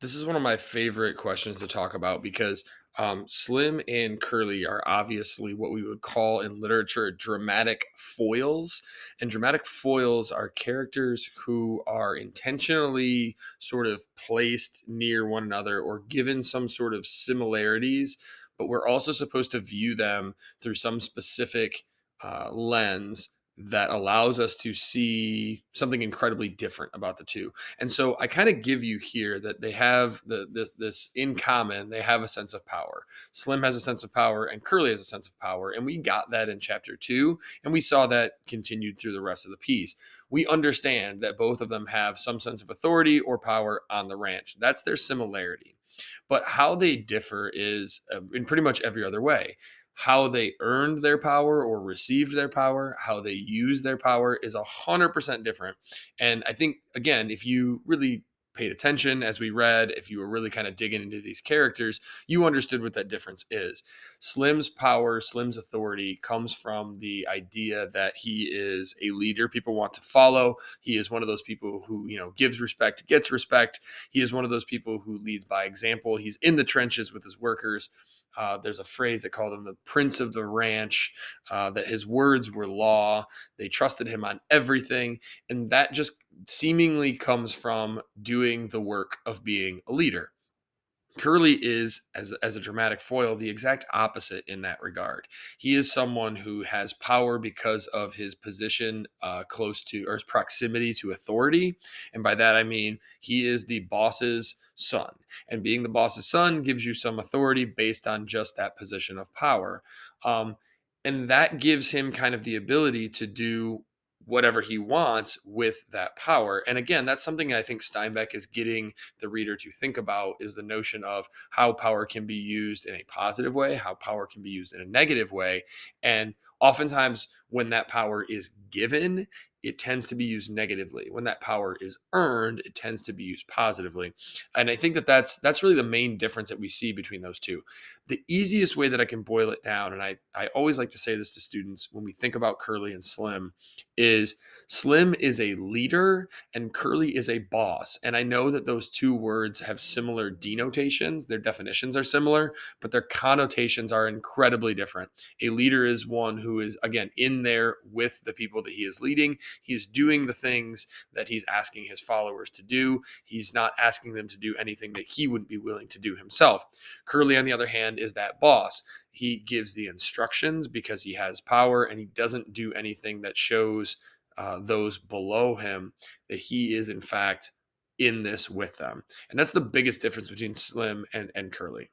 This is one of my favorite questions to talk about because Slim and Curly are obviously what we would call in literature dramatic foils. And dramatic foils are characters who are intentionally sort of placed near one another or given some sort of similarities, but we're also supposed to view them through some specific lens that allows us to see something incredibly different about the two. And so I kind of give you here that they have this in common. They have a sense of power. Slim has a sense of power, and Curly has a sense of power, and we got that in chapter two, and we saw that continued through the rest of the piece. We understand that both of them have some sense of authority or power on the ranch. That's their similarity. But how they differ is in pretty much every other way. How they earned their power or received their power, how they use their power is 100% different. And I think, again, if you really paid attention as we read, if you were really kind of digging into these characters, you understood what that difference is. Slim's power, Slim's authority comes from the idea that he is a leader people want to follow. He is one of those people who, gives respect, gets respect. He is one of those people who leads by example. He's in the trenches with his workers. There's a phrase that called him the prince of the ranch, that his words were law. They trusted him on everything. And that just seemingly comes from doing the work of being a leader. Curly is, as a dramatic foil, the exact opposite in that regard. He is someone who has power because of his position close to, or his proximity to authority. And by that, I mean he is the boss's son. And being the boss's son gives you some authority based on just that position of power. Um, and that gives him kind of the ability to do whatever he wants with that power. And again, that's something I think Steinbeck is getting the reader to think about, is the notion of how power can be used in a positive way, how power can be used in a negative way. And oftentimes when that power is given, it tends to be used negatively. When that power is earned, it tends to be used positively. And I think that that's really the main difference that we see between those two. The easiest way that I can boil it down, and I always like to say this to students when we think about Curly and Slim, is Slim is a leader and Curly is a boss. And I know that those two words have similar denotations. Their definitions are similar, but their connotations are incredibly different. A leader is one who is, again, in there with the people that he is leading. He is doing the things that he's asking his followers to do. He's not asking them to do anything that he wouldn't be willing to do himself. Curly, on the other hand, is that boss. He gives the instructions because he has power, and he doesn't do anything that shows those below him that he is, in fact, in this with them. And that's the biggest difference between Slim and Curly.